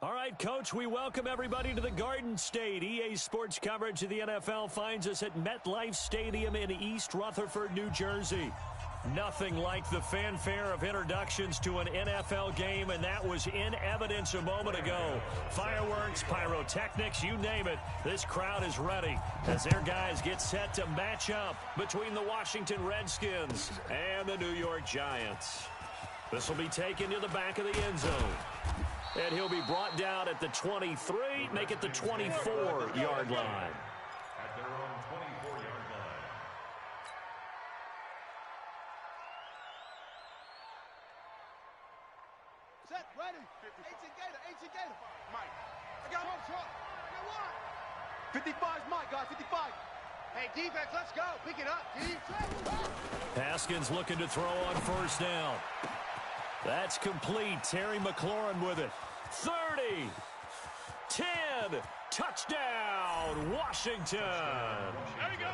All right, Coach, we welcome everybody to the Garden State. EA Sports coverage of the NFL finds us at MetLife Stadium in East Rutherford, New Jersey. Nothing like the fanfare of introductions to an NFL game, and that was in evidence a moment ago. Fireworks, pyrotechnics, you name it. This crowd is ready as their guys get set to match up between the Washington Redskins and the New York Giants. This will be taken to the back of the end zone. And he'll be brought down at the 23, make it the 24-yard line. At their own 24-yard line. Set, ready. 18 Gator. Mike. I got one. I got one. 55 is Mike, guys. 55. Hey, defense, let's go. Pick it up, D. Haskins looking to throw on first down. That's complete. Terry McLaurin with it. 30, 10, touchdown, Washington. There we go.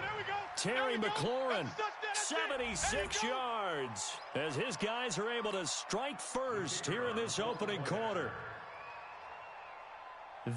Terry McLaurin, 76 yards, as his guys are able to strike first here in this opening quarter.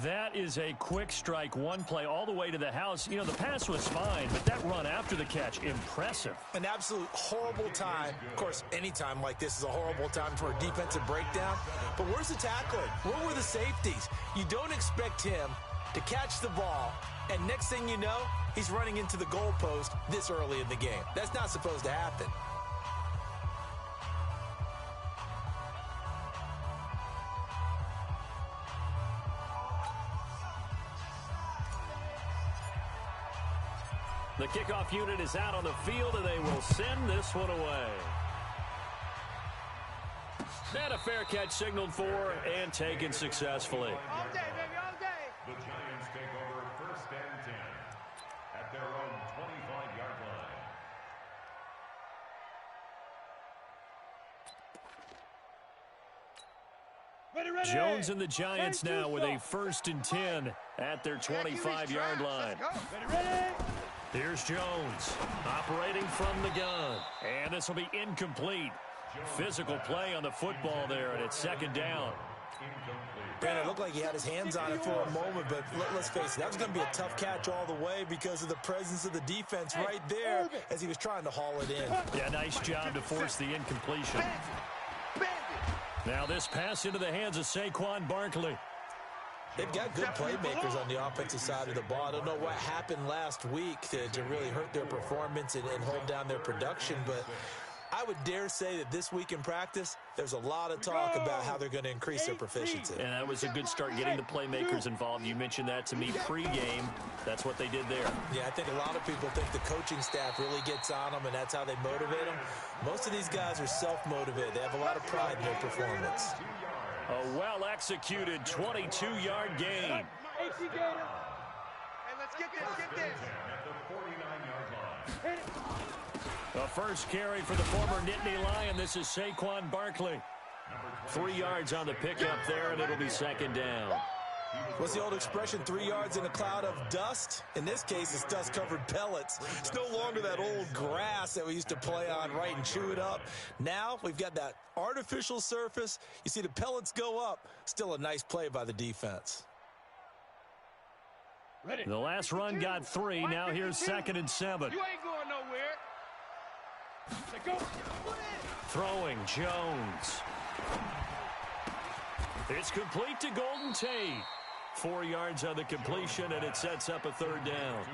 That is a quick strike, one play all the way to the house. You know, the pass was fine, but that run after the catch, impressive. An absolute horrible time. Of course, any time like this is a horrible time for a defensive breakdown. But where's the tackler? Where were the safeties? You don't expect him to catch the ball, and next thing you know, he's running into the goalpost this early in the game. That's not supposed to happen. The kickoff unit is out on the field, and they will send this one away. And a fair catch signaled for and taken successfully. All day, baby, all day. The Giants take over 1st and 10 at their own 25-yard line. Ready. Jones and the Giants now with a 1st and 10 at their 25-yard line. Let's go. Ready. Here's Jones operating from the gun. And this will be incomplete. Physical play on the football there, and it's 2nd down. Brandon, it looked like he had his hands on it for a moment, but let's face it, that was going to be a tough catch all the way because of the presence of the defense right there as he was trying to haul it in. Yeah, nice job to force the incompletion. Now this pass into the hands of Saquon Barkley. They've got good playmakers on the offensive side of the ball. I don't know what happened last week to really hurt their performance and hold down their production, but I would dare say that this week in practice, there's a lot of talk about how they're going to increase their proficiency. And that was a good start getting the playmakers involved. You mentioned that to me pregame. That's what they did there. Yeah, I think a lot of people think the coaching staff really gets on them, and that's how they motivate them. Most of these guys are self-motivated. They have a lot of pride in their performance. A well-executed 22-yard gain. Hey, let's get this. At the 49-yard line. The first carry for the former Nittany Lion. This is Saquon Barkley. 3 yards on the pickup there, and it'll be 2nd down. What's the old expression, 3 yards in a cloud of dust? In this case, it's dust-covered pellets. It's no longer that old grass that we used to play on, right, and chew it up. Now we've got that artificial surface. You see the pellets go up. Still a nice play by the defense. Ready. The last run got 3. Now here's 2nd and 7. You ain't going nowhere. Let's go. Throwing Jones. It's complete to Golden Tate. 4 yards on the completion, and it sets up a 3rd down.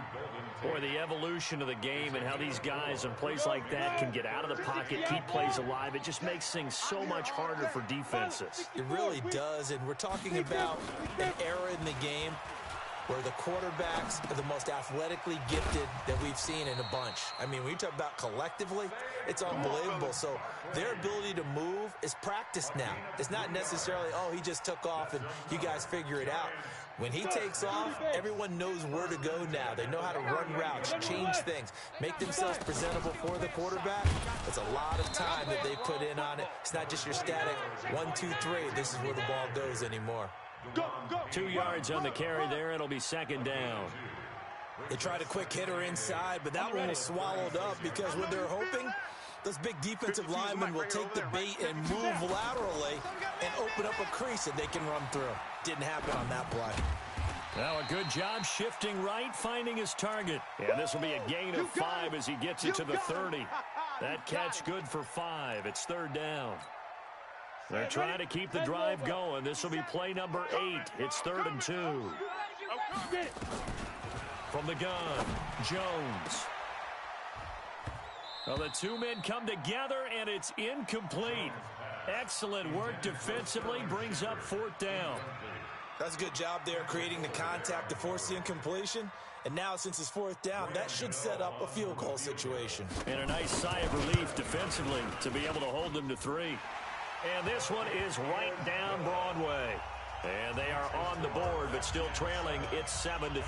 Boy, the evolution of the game and how these guys in plays like that can get out of the pocket, keep plays alive, it just makes things so much harder for defenses. It really does, and we're talking about an era in the game where the quarterbacks are the most athletically gifted that we've seen in a bunch. I mean, when you talk about collectively, it's unbelievable. So their ability to move is practiced now. It's not necessarily, oh, he just took off and you guys figure it out. When he takes off, everyone knows where to go now. They know how to run routes, change things, make themselves presentable for the quarterback. It's a lot of time that they put in on it. It's not just your static 1, 2, 3. This is where the ball goes anymore. 2 yards on the carry there. It'll be 2nd down. They tried a quick hitter inside, but that one was swallowed up because what they're hoping Those big defensive linemen will take the bait and move laterally and open up a crease that they can run through. Didn't happen on that play. Now a good job shifting right, finding his target. And this will be a gain of 5 as he gets it to the 30. That catch good for 5. It's third down. They're trying to keep the drive going. This will be play number 8. It's 3rd and 2. From the gun, Jones. Well, the two men come together, and it's incomplete. Excellent work defensively, brings up 4th down. That's a good job there, creating the contact to force the incompletion. And now, since it's 4th down, that should set up a field goal situation. And a nice sigh of relief defensively to be able to hold them to 3. And this one is right down Broadway. And they are on the board, but still trailing. It's 7-3.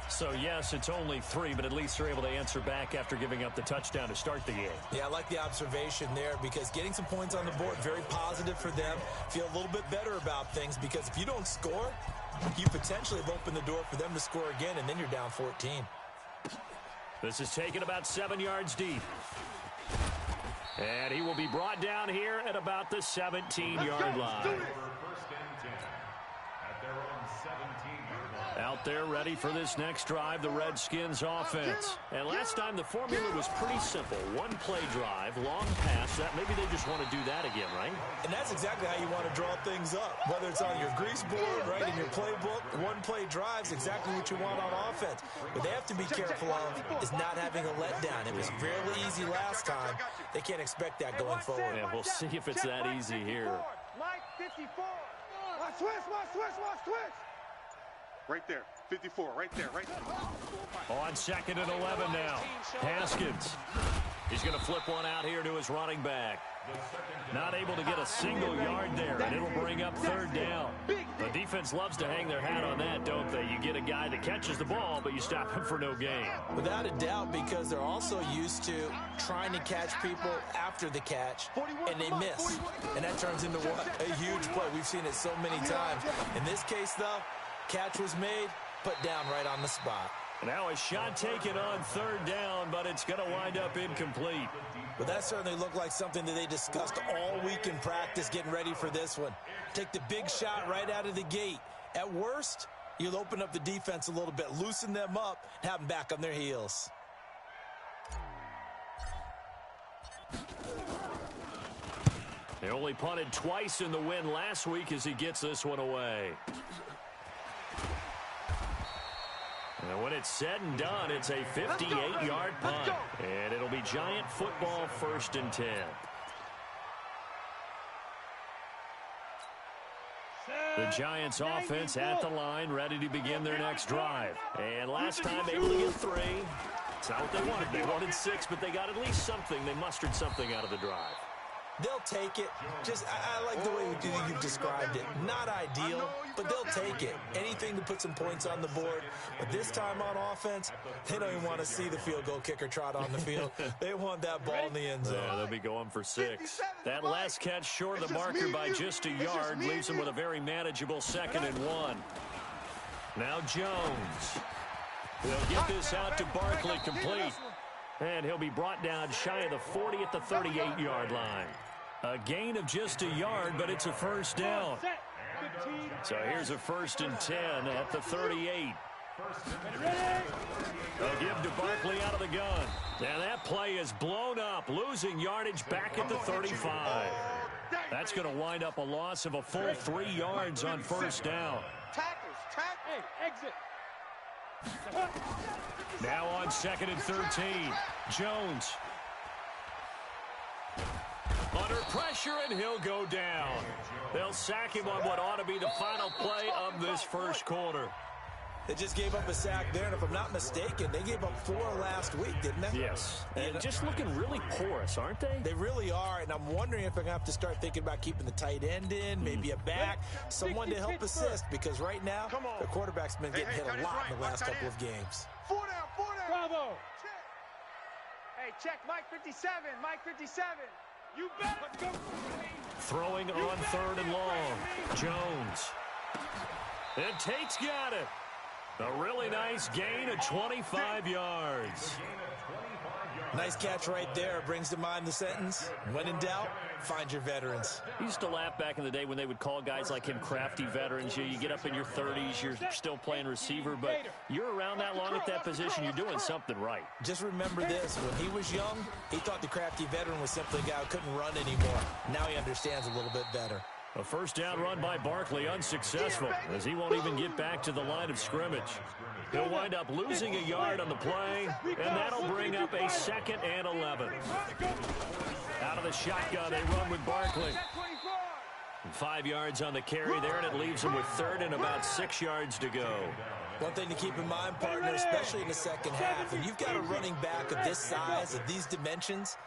So, yes, it's only 3, but at least they're able to answer back after giving up the touchdown to start the game. Yeah, I like the observation there because getting some points on the board, very positive for them. Feel a little bit better about things because if you don't score, you potentially have opened the door for them to score again, and then you're down 14. This is taken about 7 yards deep. And he will be brought down here at about the 17-yard line. Out there ready for this next drive, the Redskins offense. And last time the formula was pretty simple. One-play drive, long pass. That maybe they just want to do that again, right? And that's exactly how you want to draw things up. Whether it's on your grease board, right, in your playbook, one-play drive is exactly what you want on offense. What they have to be careful of is not having a letdown. It was fairly easy last time. They can't expect that going forward. Yeah, we'll see if it's that easy here. Mike, 54. Watch switch. Right there, 54, right there. On 2nd and 11 now. Haskins. He's going to flip one out here to his running back. Not able to get a single yard there, and it'll bring up 3rd down. The defense loves to hang their hat on that, don't they? You get a guy that catches the ball, but you stop him for no gain. Without a doubt, because they're also used to trying to catch people after the catch, and they miss. And that turns into what? A huge play. We've seen it so many times. In this case, though, catch was made, put down right on the spot. Now a shot taken on 3rd down, but it's going to wind up incomplete. But that certainly looked like something that they discussed all week in practice getting ready for this one. Take the big shot right out of the gate. At worst, you'll open up the defense a little bit, loosen them up, and have them back on their heels. They only punted twice in the win last week as he gets this one away. And when it's said and done, it's a 58-yard punt. And it'll be Giant football, 1st and 10. The Giants offense at the line, ready to begin their next drive. And last time able to get 3. It's not what they wanted. They wanted 6, but they got at least something. They mustered something out of the drive. They'll take it. I like the way you've described it. Not ideal, but they'll take it. Anything to put some points on the board. But this time on offense, they don't even want to see the field goal kicker trot on the field. They want that ball in the end zone. Yeah, they'll be going for 6. That last catch short of the marker by just a yard leaves them with a very manageable 2nd and 1. Now Jones. They'll get this out to Barkley complete. And he'll be brought down shy of the 40 at the 38-yard line. A gain of just a yard, but it's a 1st down. So here's a 1st and 10 at the 38. They'll give to Barkley out of the gun. And that play is blown up, losing yardage back at the 35. That's going to wind up a loss of a full 3 yards on 1st down. Hey, exit. Now on 2nd and 13, Jones. Under pressure, and he'll go down. They'll sack him on what ought to be the final play of this 1st quarter. They just gave up a sack there, and if I'm not mistaken, they gave up 4 last week, didn't they? Yes. And just looking really porous, aren't they? They really are, and I'm wondering if they're going to have to start thinking about keeping the tight end in, maybe a back, someone to help assist, because right now, the quarterback's been getting hit a lot in the last couple of games. 4 down. Bravo. Hey, check Mike 57. Mike 57. You bet. Let's go. Throwing on 3rd and long. Jones. And Tate's got it. A really nice gain of 25 yards. Nice catch right there. Brings to mind the sentence, when in doubt, find your veterans. He used to laugh back in the day when they would call guys like him crafty veterans. You get up in your 30s, you're still playing receiver, but you're around that long at that position, you're doing something right. Just remember this, when he was young, he thought the crafty veteran was simply a guy who couldn't run anymore. Now he understands a little bit better. A first down run by Barkley, unsuccessful, as he won't even get back to the line of scrimmage. He'll wind up losing a yard on the play, and that'll bring up a 2nd and 11. Out of the shotgun, they run with Barkley. 5 yards on the carry there, and it leaves them with 3rd and about 6 yards to go. One thing to keep in mind, partner, especially in the second half, when you've got a running back of this size, of these dimensions,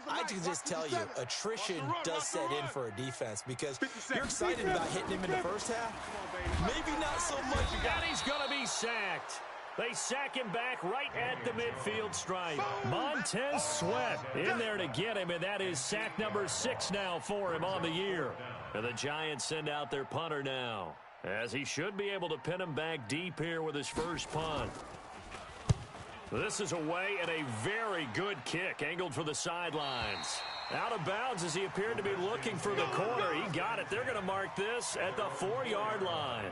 I can just tell you, attrition does set in for a defense because you're excited about hitting him in the first half. Maybe not so much. And he's going to be sacked. They sack him back right at the midfield stripe. Montez Sweat in there to get him, and that is sack number 6 now for him on the year. And the Giants send out their punter now, as he should be able to pin him back deep here with his first punt. This is away and a very good kick, angled for the sidelines. Out of bounds as he appeared to be looking for the corner. He got it. They're going to mark this at the 4-yard line.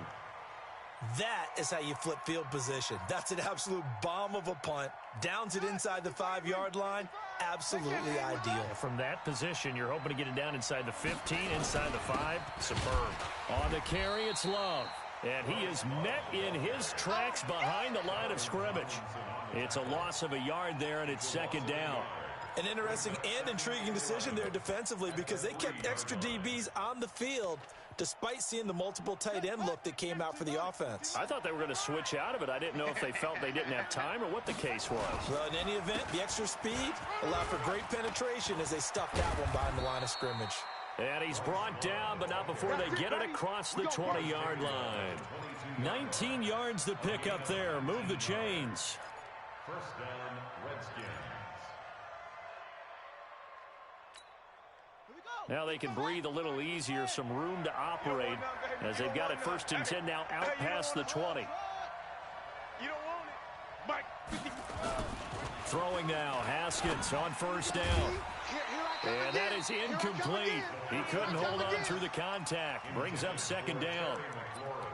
That is how you flip field position. That's an absolute bomb of a punt. Downs it inside the 5-yard line. Absolutely ideal. From that position, you're hoping to get it down inside the 15, inside the 5. Superb. On the carry, it's Love. And he is met in his tracks behind the line of scrimmage. It's a loss of a yard there, and it's 2nd down. An interesting and intriguing decision there defensively because they kept extra DBs on the field despite seeing the multiple tight end look that came out for the offense. I thought they were going to switch out of it. I didn't know if they felt they didn't have time or what the case was. Well, in any event, the extra speed allowed for great penetration as they stuffed that one behind the line of scrimmage. And he's brought down, but not before they get it across the 20-yard line. 19 yards to pick up there. Move the chains. First down, Redskins. Now they can breathe a little easier, some room to operate as they've got it 1st and 10 now out past the 20. You don't want it. Mike. Throwing now, Haskins on 1st down. And that is incomplete. He couldn't hold on through the contact. Brings up 2nd down.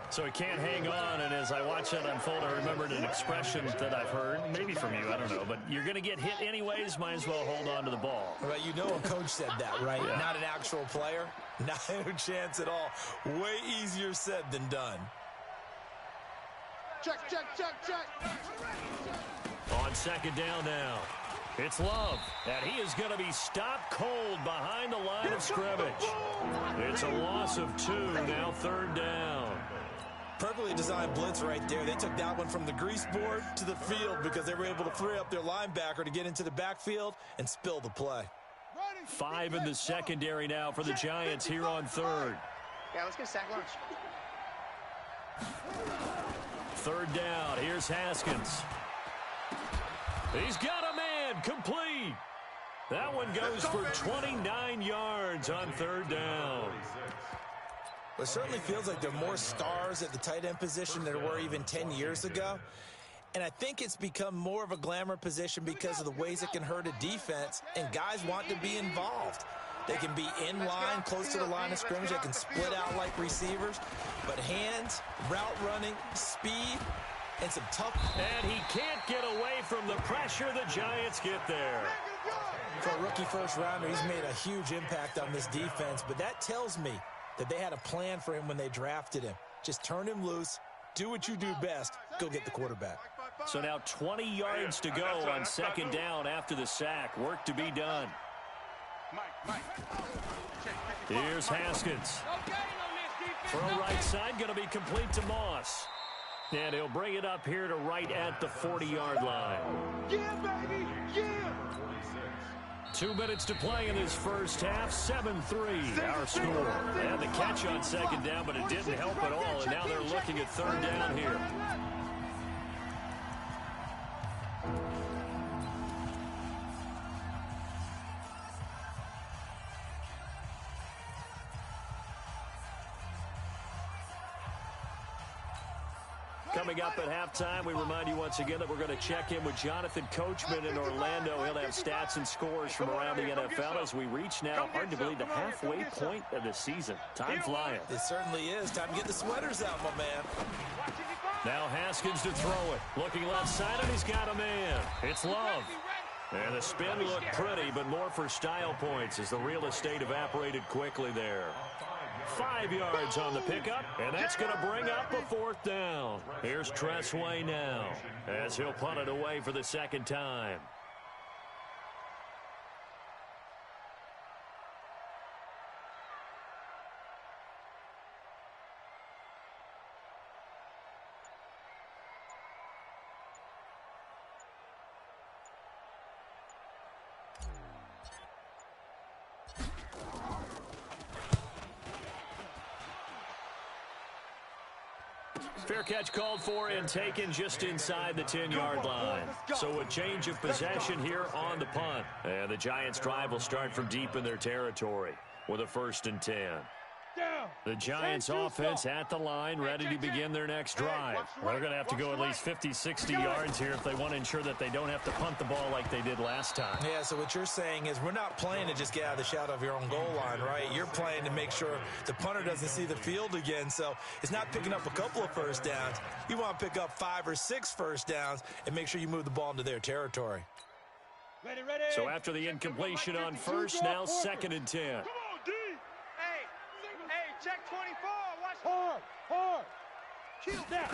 So he can't hang on, and as I watch that unfold, I remembered an expression that I've heard, maybe from you, I don't know, but you're going to get hit anyways, might as well hold on to the ball. Well, you know a coach said that, right? Yeah. Not an actual player. Not a chance at all. Way easier said than done. Check. On 2nd down now, it's Love, and he is going to be stopped cold behind the line of scrimmage. It's a loss of 2, now 3rd down. Perfectly designed blitz right there. They took that one from the grease board to the field because they were able to free up their linebacker to get into the backfield and spill the play. 5 in the secondary now for the Giants here on 3rd. Yeah, let's get a sack lunch. 3rd down, here's Haskins. He's got a man, complete. That one goes for 29 yards on 3rd down. It certainly feels like there are more stars at the tight end position than there were even 10 years ago. And I think it's become more of a glamour position because of the ways it can hurt a defense, and guys want to be involved. They can be in line, close to the line of scrimmage. They can split out like receivers. But hands, route running, speed, and some tough. And he can't get away from the pressure the Giants get there. For a rookie first-rounder, he's made a huge impact on this defense, but that tells me that they had a plan for him when they drafted him. Just turn him loose, do what you do best, go get the quarterback. So now 20 yards to go on 2nd down after the sack. Work to be done. Here's Haskins. Throw right side, going to be complete to Moss. And he'll bring it up here to right at the 40-yard line. Yeah, baby, yeah. 2 minutes to play in this first half. 7-3 our score. They had the catch on 2nd down, but it didn't help at all. And now they're looking at 3rd down here. Coming up at halftime, we remind you once again that we're going to check in with Jonathan Coachman in Orlando. He'll have stats and scores from around the NFL as we reach now, hard to believe, the halfway point of the season. Time flying. It certainly is. Time to get the sweaters out, my man. Now Haskins to throw it. Looking left side, and he's got a man. It's Love. And the spin looked pretty, but more for style points as the real estate evaporated quickly there. 5 yards on the pickup, and that's going to bring up a fourth down. Here's Tressway now as he'll punt it away for the second time. Fair catch called for and taken just inside the 10-yard line. So a change of possession here on the punt. And the Giants' drive will start from deep in their territory with a 1st and 10. The Giants' offense at the line, ready to begin their next drive. They're going to have to go at least 50, 60 yards here if they want to ensure that they don't have to punt the ball like they did last time. Yeah, so what you're saying is we're not playing to just get out of the shadow of your own goal line, right? You're playing to make sure the punter doesn't see the field again. So it's not picking up a couple of first downs. You want to pick up 5 or 6 first downs and make sure you move the ball into their territory. Ready. So after the incompletion on first, now 2nd and 10. Check 24. Watch hard. Kill that.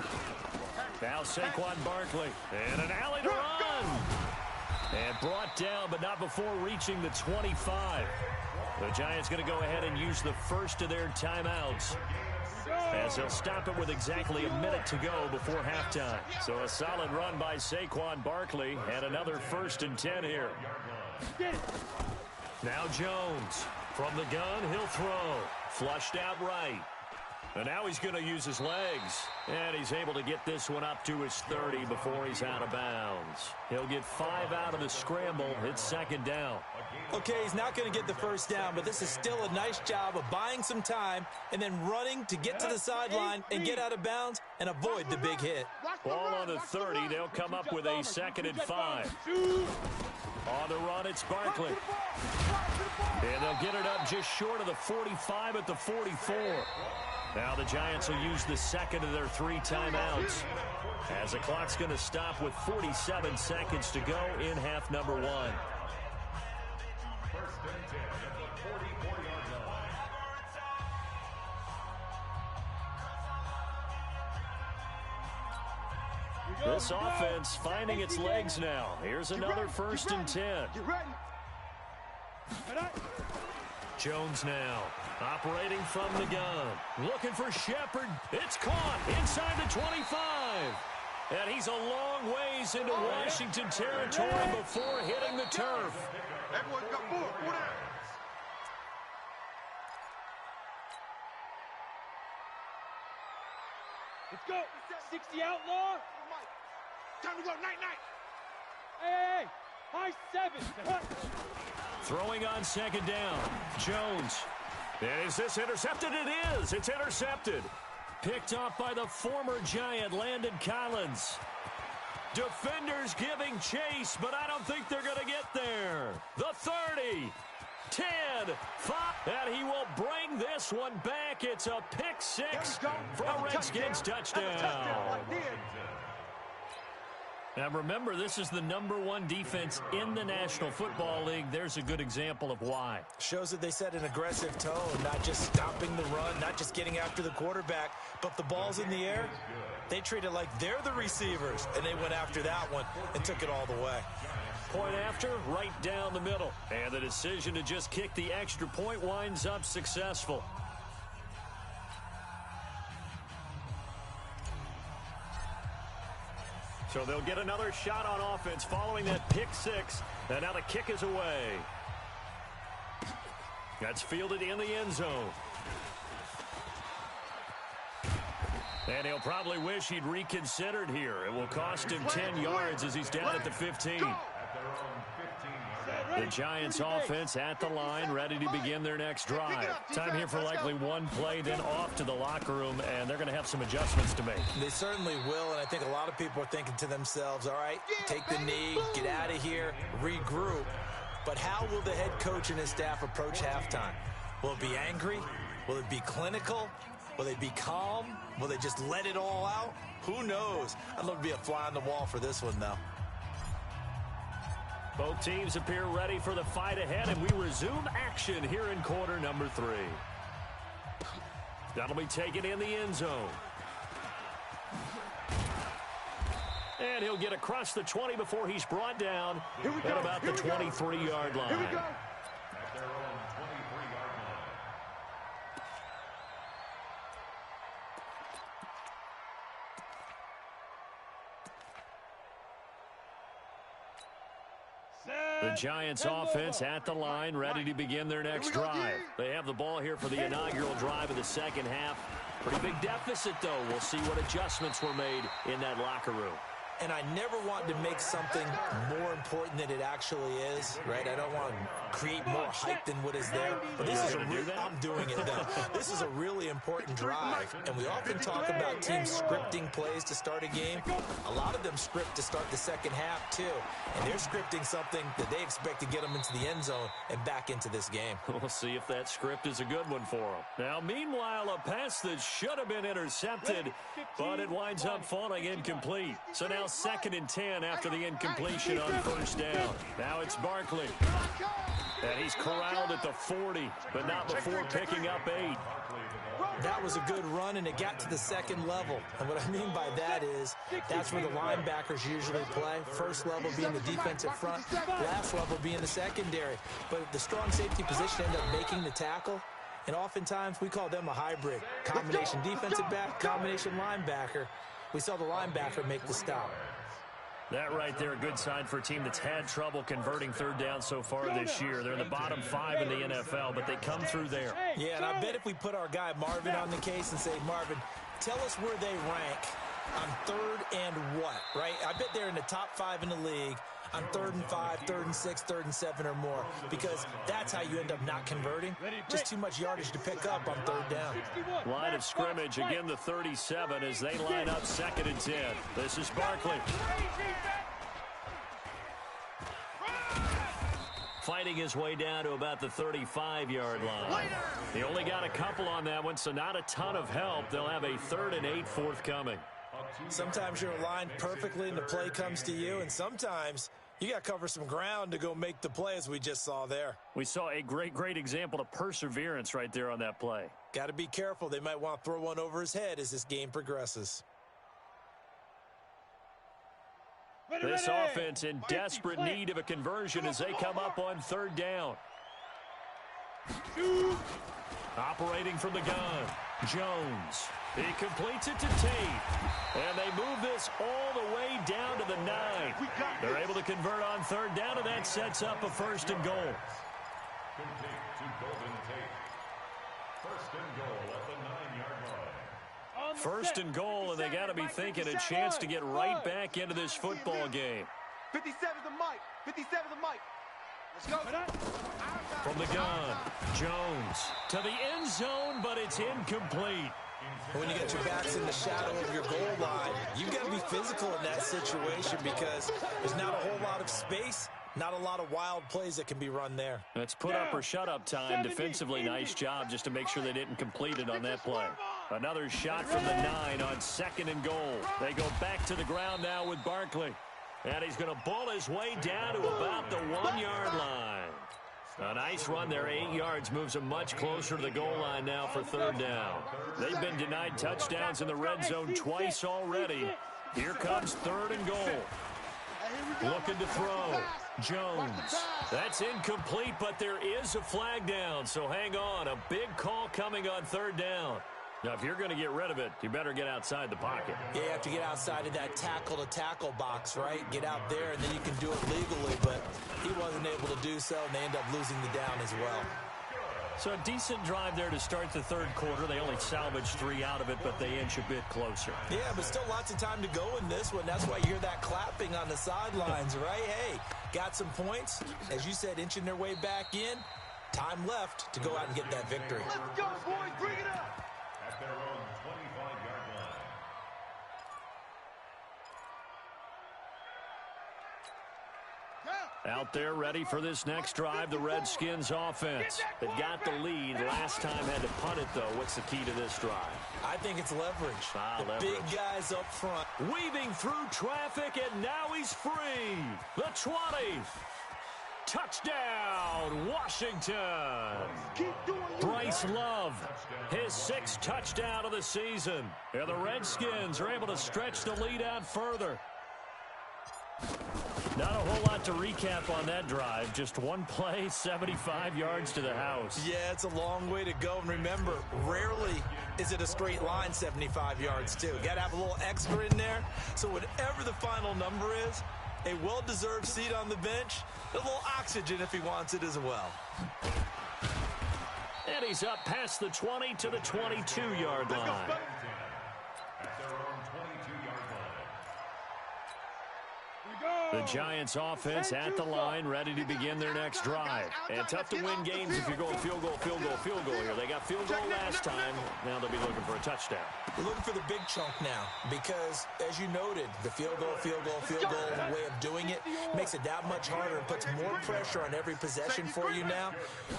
Now Saquon Barkley. And an alley to run. And brought down, but not before reaching the 25. The Giants going to go ahead and use the first of their timeouts, as they'll stop it with exactly a minute to go before halftime. So a solid run by Saquon Barkley and another 1st and 10 here. Now Jones. From the gun, he'll throw. Flushed out right. And now he's going to use his legs. And he's able to get this one up to his 30 before he's out of bounds. He'll get 5 out of the scramble. It's 2nd down. Okay, he's not going to get the first down, but this is still a nice job of buying some time and then running to get to the sideline and get out of bounds and avoid the big hit. Ball on the 30. They'll come up with a 2nd and 5. On the run, it's Barkley. And they'll get it up just short of the 45 at the 44. Now the Giants will use the second of their 3 timeouts, as the clock's going to stop with 47 seconds to go in half number 1. 1st and 10 at the 44-yard line. This offense finding its legs now. Here's another 1st and 10. Jones now operating from the gun. Looking for Shepard. It's caught inside the 25. And he's a long ways into Washington territory before hitting the turf. Everyone's got 4 down. Let's go. 60 outlaw. Time to go. Night. Hey. High 7. Throwing on 2nd down. Jones. And is this intercepted? It is. It's intercepted. Picked off by the former Giant, Landon Collins. Defenders giving chase, but I don't think they're going to get there. The 30. 10, 5, and he will bring this one back. It's a pick 6 for a Redskins touchdown. Now remember, this is the #1 defense in the National Football League. There's a good example of why. Shows that they set an aggressive tone, not just stopping the run, not just getting after the quarterback, but the ball's in the air. They treat it like they're the receivers, and they went after that one and took it all the way. Point after, right down the middle. And the decision to just kick the extra point winds up successful. So they'll get another shot on offense following that pick 6. And now the kick is away. That's fielded in the end zone. And he'll probably wish he'd reconsidered here. It will cost him 10 yards as he's down at the 15. At their own 15-yard line. The Giants offense at the line, ready to begin their next drive. Time here for likely one play, then off to the locker room, and they're going to have some adjustments to make. They certainly will, and I think a lot of people are thinking to themselves, all right, take the knee, get out of here, regroup. But how will the head coach and his staff approach halftime? Will it be angry? Will it be clinical? Will they be calm? Will they just let it all out? Who knows? I'd love to be a fly on the wall for this one, though. Both teams appear ready for the fight ahead, and we resume action here in quarter number 3. That'll be taken in the end zone. And he'll get across the 20 before he's brought down at about the 23-yard line. At their own 23-yard line. The Giants offense at the line, ready to begin their next drive. They have the ball here for the inaugural drive of the second half. Pretty big deficit, though. We'll see what adjustments were made in that locker room. And I never want to make something more important than it actually is, right? I don't want to create more hype than what is there. But this is I'm doing it, though. This is a really important drive. And we often talk about teams scripting plays to start a game. A lot of them script to start the second half, too. And they're scripting something that they expect to get them into the end zone and back into this game. We'll see if that script is a good one for them. Now, meanwhile, a pass that should have been intercepted, but it winds up falling incomplete. So now 2nd and 10 after the incompletion on first down. Now it's Barkley. And he's corralled at the 40, but not before picking up 8. That was a good run, and it got to the second level. And what I mean by that is that's where the linebackers usually play. First level being the defensive front, last level being the secondary. But the strong safety position ended up making the tackle. And oftentimes we call them a hybrid. Combination defensive back, combination linebacker. We saw the linebacker make the stop. That right there, a good sign for a team that's had trouble converting third down so far this year. They're in the bottom 5 in the NFL, but they come through there. Yeah, and I bet if we put our guy Marvin on the case and say, Marvin, tell us where they rank on 3rd and what, right? I bet they're in the top 5 in the league on 3rd and 5, 3rd and 6, 3rd and 7 or more, because that's how you end up not converting. Just too much yardage to pick up on 3rd down. Line of scrimmage, again the 37 as they line up 2nd and 10. This is Barkley. Fighting his way down to about the 35-yard line. He only got a couple on that one, so not a ton of help. They'll have a 3rd and 8 forthcoming. Sometimes you're aligned perfectly and the play comes to you, and sometimes you got to cover some ground to go make the play, as we just saw there. We saw a great example of perseverance right there on that play. Got to be careful. They might want to throw one over his head as this game progresses. This offense in desperate need of a conversion as they come up on 3rd down. Operating from the gun, Jones. He completes it to Tate. And they move this all the way down to the 9. They're able to convert on 3rd down, and that sets up a 1st and goal. Complete to Golden Tate. 1st and goal at the 9-yard line. 1st and goal, and they got to be thinking a chance to get right back into this football game. 57 the mic. 57 the mic. Let's go. From the gun, Jones to the end zone, but it's incomplete. When you get your backs in the shadow of your goal line, you've got to be physical in that situation because there's not a whole lot of space, not a lot of wild plays that can be run there. It's put up or shut up time. Defensively, nice job just to make sure they didn't complete it on that play. Another shot from the 9 on 2nd and goal. They go back to the ground now with Barkley. And he's going to bull his way down to about the 1-yard line. A nice run there, 8 yards, moves them much closer to the goal line now for 3rd down. They've been denied touchdowns in the red zone twice already. Here comes 3rd and goal. Looking to throw. Jones. That's incomplete, but there is a flag down, so hang on. A big call coming on 3rd down. Now, if you're going to get rid of it, you better get outside the pocket. Yeah, you have to get outside of that tackle-to-tackle box, right? Get out there, and then you can do it legally, but he wasn't able to do so, and they end up losing the down as well. So a decent drive there to start the third quarter. They only salvaged 3 out of it, but they inch a bit closer. Yeah, but still lots of time to go in this one. That's why you hear that clapping on the sidelines, right? Hey, got some points. As you said, inching their way back in. Time left to go out and get that victory. Let's go, boys. Bring it up. At their own 25-yard line. Out there ready for this next drive, the Redskins offense. They've got the lead. Last time had to punt it, though. What's the key to this drive? I think it's leverage. Leverage. Big guys up front. Weaving through traffic, and now he's free. The 20. Touchdown, Washington. Bryce Love, his 6th touchdown of the season. And the Redskins are able to stretch the lead out further. Not a whole lot to recap on that drive. Just one play, 75 yards to the house. Yeah, it's a long way to go. And remember, rarely is it a straight line 75 yards, too. Got to have a little extra in there. So whatever the final number is, a well-deserved seat on the bench, a little oxygen if he wants it as well. And he's up past the 20 to the 22-yard line. At their own 22-yard line. The Giants offense at the line, ready to begin their next drive. And tough to win games if you're going field goal, field goal, field goal here. They got field goal last time. Now they'll be looking for a touchdown. We're looking for the big chunk now because, as you noted, the field goal way of doing it makes it that much harder and puts more pressure on every possession for you now.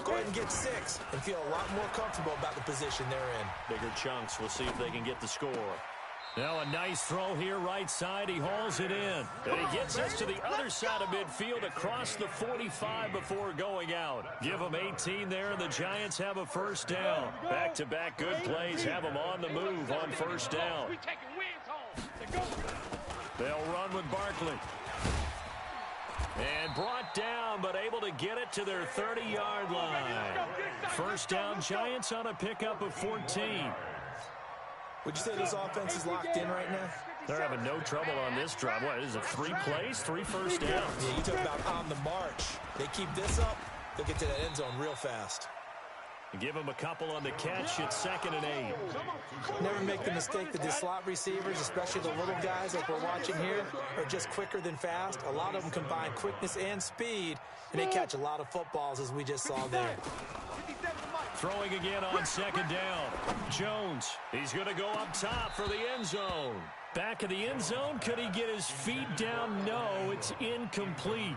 Go ahead and get 6 and feel a lot more comfortable about the position they're in. Bigger chunks. We'll see if they can get the score. Now a nice throw here, right side. He hauls it in. And he gets us to the other side of midfield across the 45 before going out. Give them 18 there, and the Giants have a first down. Back-to-back good plays have them on the move on first down. They'll run with Barkley. And brought down, but able to get it to their 30-yard line. First down, Giants on a pickup of 14. Would you say this offense is locked in right now? They're having no trouble on this drive. What, is it 3 plays, 3 first downs? Yeah, you talk about on the march. They keep this up, they'll get to that end zone real fast. Give them a couple on the catch. It's 2nd and 8. Never make the mistake that the slot receivers, especially the little guys like we're watching here, are just quicker than fast. A lot of them combine quickness and speed, and they catch a lot of footballs, as we just saw there. Throwing again on 2nd down. Jones, he's going to go up top for the end zone. Back of the end zone, could he get his feet down? No, it's incomplete.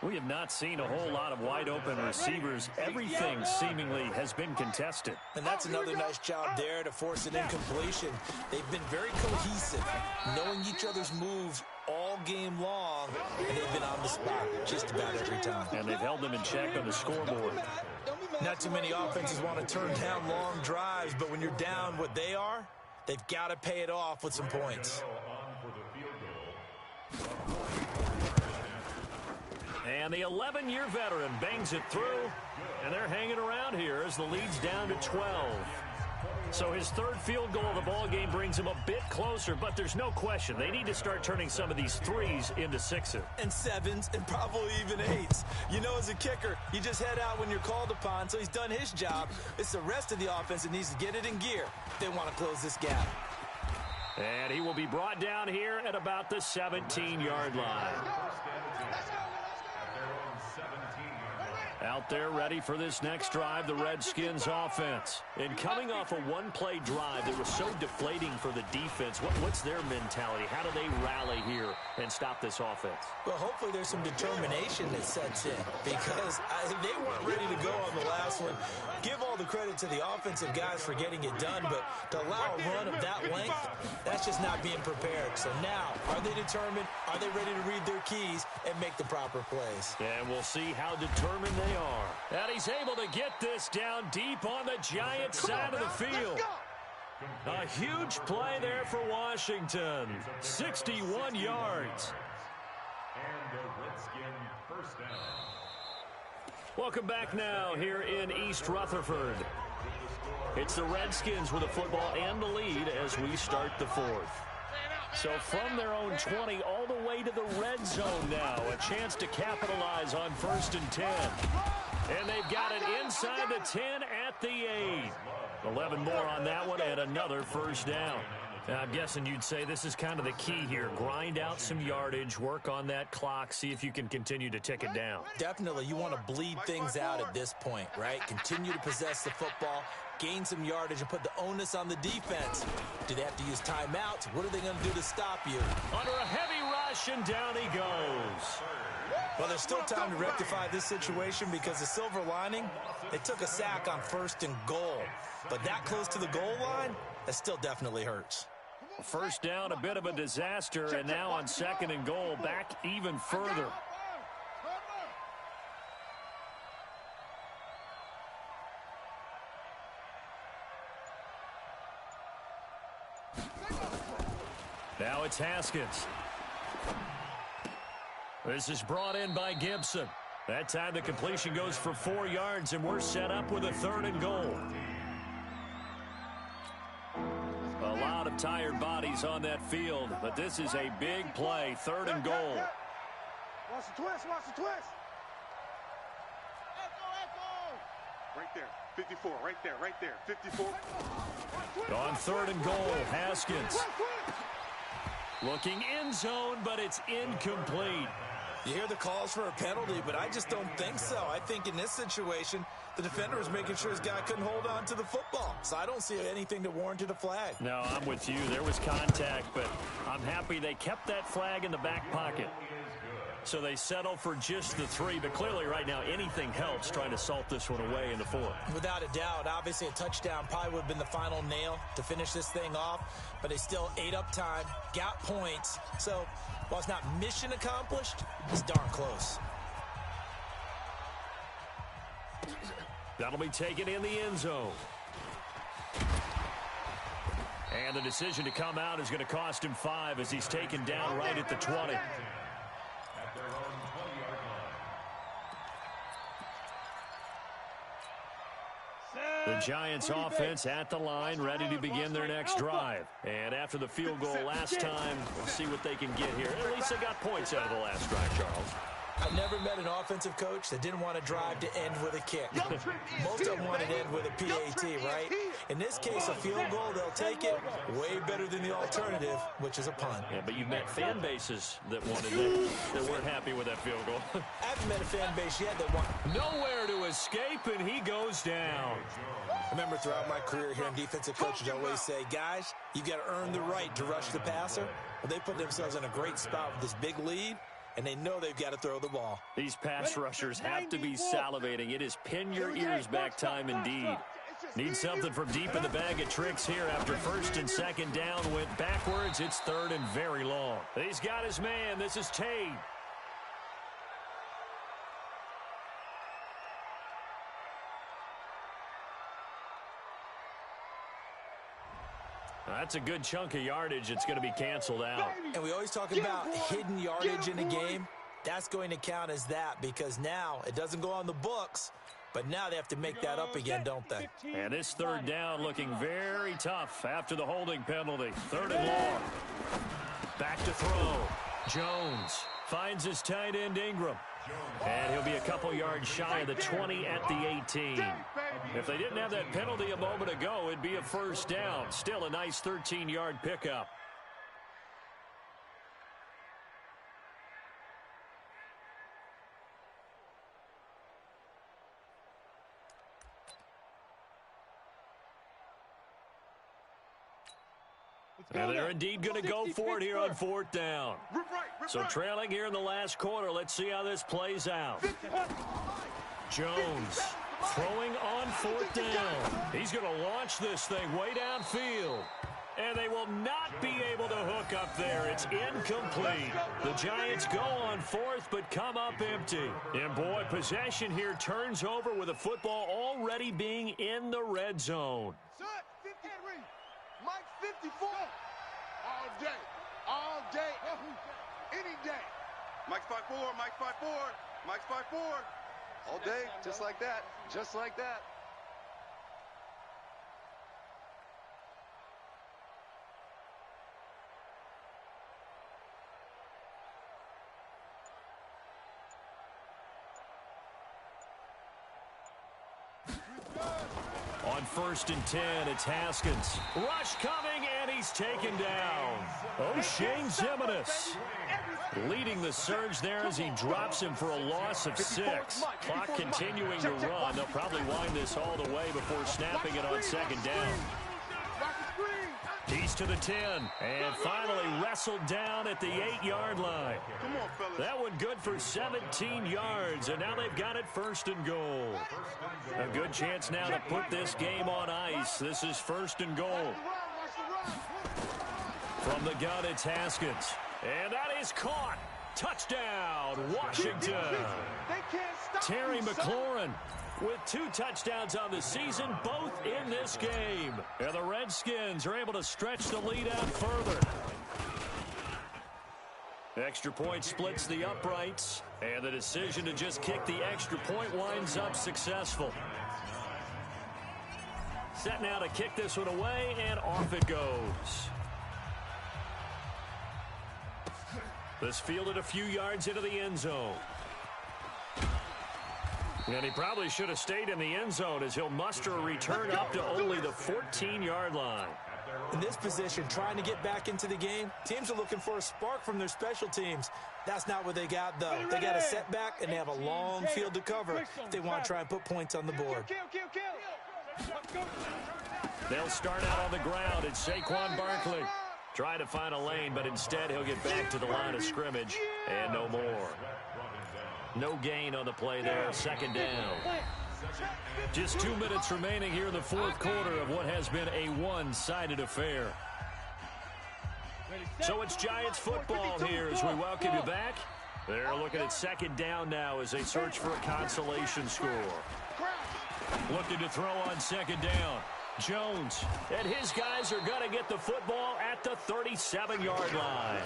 We have not seen a whole lot of wide-open receivers. Everything seemingly has been contested. And that's another nice job there to force an incompletion. They've been very cohesive, knowing each other's moves all game long, and they've been on the spot just about every time. And they've held them in check on the scoreboard. Not too many offenses want to turn down long drives, but when you're down what they are, they've got to pay it off with some points. And the 11-year veteran bangs it through, and they're hanging around here as the lead's down to 12. So his 3rd field goal of the ball game brings him a bit closer, but there's no question they need to start turning some of these 3s into 6s. And 7s and probably even 8s. You know, as a kicker, you just head out when you're called upon, so he's done his job. It's the rest of the offense that needs to get it in gear if they want to close this gap. And he will be brought down here at about the 17-yard line. Out there ready for this next drive, the Redskins offense. And coming off a one-play drive that was so deflating for the defense, what's their mentality? How do they rally here and stop this offense? Well, hopefully there's some determination that sets in because they weren't ready to go on the last one. Give all the credit to the offensive guys for getting it done, but to allow a run of that length, that's just not being prepared. So now, are they determined? Are they ready to read their keys and make the proper plays? And we'll see how determined they are. And he's able to get this down deep on the Giants side of the field. A huge play there for Washington. 61 yards. And the Redskin first down. Welcome back now here in East Rutherford. It's the Redskins with the football and the lead as we start the 4th. So from their own 20 all the way to the red zone now. A chance to capitalize on 1st and 10. And they've got it inside the 10 at the 8. 11 more on that one and another first down. I'm guessing you'd say this is kind of the key here. Grind out some yardage, work on that clock, see if you can continue to tick it down. Definitely. You want to bleed things out at this point, right? Continue to possess the football, gain some yardage, and put the onus on the defense. Do they have to use timeouts? What are they going to do to stop you? Under a heavy rush, and down he goes. Well, there's still time to rectify this situation because the silver lining, they took a sack on 1st and goal. But that close to the goal line, that still definitely hurts. First down, a bit of a disaster, and now on 2nd and goal, back even further. Now it's Haskins. This is brought in by Gibson. That time the completion goes for 4 yards, and we're set up with a 3rd and goal. A lot of tired bodies on that field, but this is a big play. 3rd and goal. Watch the twist, watch the twist. Right there, 54, right there, 54. On 3rd and goal, Haskins. Looking end zone, but it's incomplete. You hear the calls for a penalty, but I just don't think so. I think in this situation, the defender was making sure his guy couldn't hold on to the football. So I don't see anything that warranted a flag. No, I'm with you. There was contact, but I'm happy they kept that flag in the back pocket. So they settle for just the 3, but clearly right now anything helps trying to salt this one away in the 4th. Without a doubt, obviously a touchdown probably would have been the final nail to finish this thing off, but they still ate up time, got points. So while it's not mission accomplished, it's darn close. That'll be taken in the end zone. And the decision to come out is going to cost him 5 as he's taken down right at the 20. The Giants offense at the line, ready to begin their next drive. And after the field goal last time, we'll see what they can get here. At least they got points out of the last drive, Charles. I've never met an offensive coach that didn't want to drive to end with a kick. Most of them wanted to end with a PAT, right? In this case, a field goal, they'll take it. Way better than the alternative, which is a punt. Yeah, but you've met fan bases that wanted that weren't happy with that field goal. I haven't met a fan base yet that want... Nowhere to escape, and he goes down. I remember throughout my career hearing defensive coaches always say, guys, you got to earn the right to rush the passer. Well, they put themselves in a great spot with this big lead, and they know they've got to throw the ball. These pass rushers have to be salivating. It is pin your ears back time indeed. Need something from deep in the bag of tricks here after 1st and 2nd down went backwards. It's 3rd and very long. He's got his man. This is Tate. That's a good chunk of yardage. It's going to be canceled out. And we always talk about hidden yardage in a game. That's going to count as that because now it doesn't go on the books, but now they have to make that up again, don't they? And this 3rd down looking very tough after the holding penalty. 3rd and long. Back to throw. Jones finds his tight end Ingram. And he'll be a couple yards shy of the 20 at the 18. If they didn't have that penalty a moment ago, it'd be a 1st down. Still a nice 13-yard pickup. And they're indeed going to go for it here on 4th down. So trailing here in the last quarter. Let's see how this plays out. Jones throwing on 4th down. He's going to launch this thing way downfield. And they will not be able to hook up there. It's incomplete. The Giants go on 4th, but come up empty. And boy, possession here turns over with the football already being in the red zone. Mike 54. All day, any day. Mike's 5'4", Mike's 5'4", Mike's 5'4". All day, just like that, just like that. on 1st and 10. It's Haskins. Rush coming, and he's taken down. O'Shane Ximines leading the surge there as he drops him for a loss of 6. Clock continuing to run. They'll probably wind this all the way before snapping it on 2nd down. He's to the 10, and finally wrestled down at the 8-yard line. That one good for 17 yards, and now they've got it 1st and goal. A good chance now to put this game on ice. This is 1st and goal. From the gun, it's Haskins. And that is caught. Touchdown, Washington. Terry McLaurin with 2 touchdowns on the season, both in this game. And the Redskins are able to stretch the lead out further. Extra point splits the uprights, and the decision to just kick the extra point winds up successful. Set now to kick this one away, and off it goes. This fielded a few yards into the end zone. And he probably should have stayed in the end zone as he'll muster a return up to only the 14-yard line. In this position, trying to get back into the game, teams are looking for a spark from their special teams. That's not what they got, though. They got a setback, and they have a long field to cover if they want to try and put points on the board. They'll start out on the ground. It's Saquon Barkley. Try to find a lane, but instead he'll get back to the line of scrimmage, and no more. No gain on the play there, 2nd down. Just 2 minutes remaining here in the 4th quarter of what has been a one-sided affair. So it's Giants football here as we welcome you back. They're looking at 2nd down now as they search for a consolation score. Looking to throw on 2nd down. Jones, and his guys are going to get the football at the 37-yard line.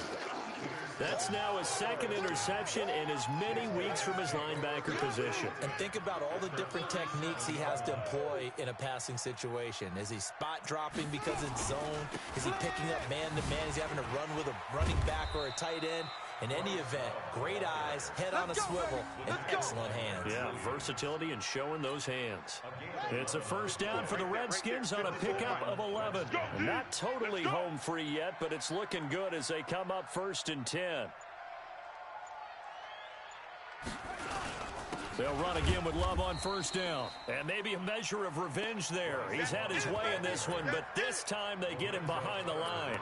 That's now his 2nd interception in as many weeks from his linebacker position. And think about all the different techniques he has to employ in a passing situation. Is he spot dropping because it's zone? Is he picking up man-to-man? Is he having to run with a running back or a tight end? In any event, great eyes, head on a swivel, and excellent hands. Yeah, versatility and showing those hands. It's a 1st down for the Redskins on a pickup of 11. Not totally home free yet, but it's looking good as they come up 1st and 10. They'll run again with Love on 1st down. And maybe a measure of revenge there. He's had his way in this one, but this time they get him behind the line.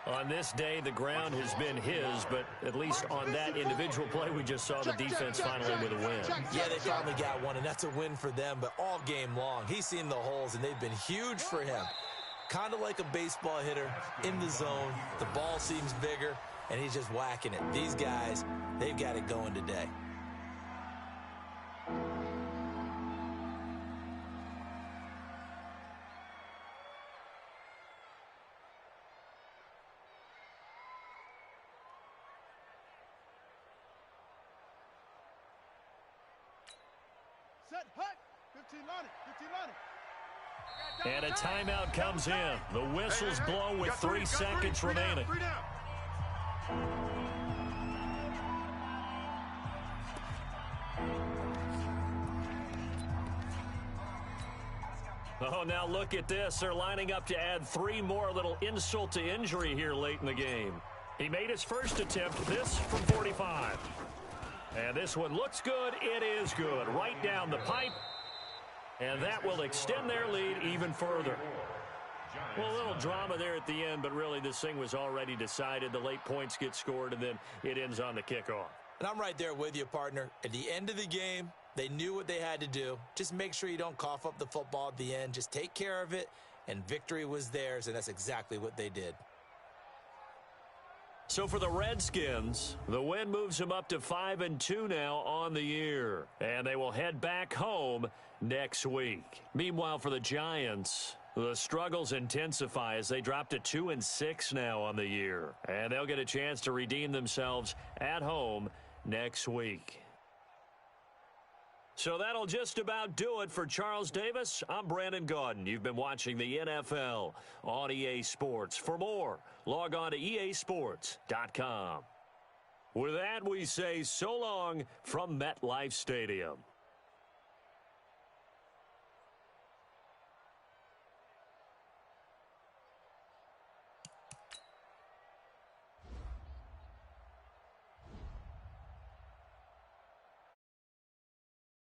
On this day, the ground has been his, but at least on that individual play, we just saw the defense finally with a win. Yeah, they finally got one, and that's a win for them, but all game long, he's seen the holes, and they've been huge for him. Kind of like a baseball hitter in the zone. The ball seems bigger, and he's just whacking it. These guys, they've got it going today. And a timeout comes in. The whistles blow with 3 seconds remaining. Oh, now look at this. They're lining up to add 3 more, little insult to injury here late in the game. He made his first attempt, this from 45. And this one looks good. It is good. Right down the pipe. And that will extend their lead even further. Well, a little drama there at the end, but really this thing was already decided. The late points get scored, and then it ends on the kickoff. And I'm right there with you, partner. At the end of the game, they knew what they had to do. Just make sure you don't cough up the football at the end. Just take care of it, and victory was theirs, and that's exactly what they did. So for the Redskins, the win moves them up to 5-2 now on the year. And they will head back home next week. Meanwhile, for the Giants, the struggles intensify as they drop to 2-6 now on the year. And they'll get a chance to redeem themselves at home next week. So that'll just about do it for Charles Davis. I'm Brandon Gaudin. You've been watching the NFL on EA Sports. For more, log on to easports.com. With that, we say so long from MetLife Stadium.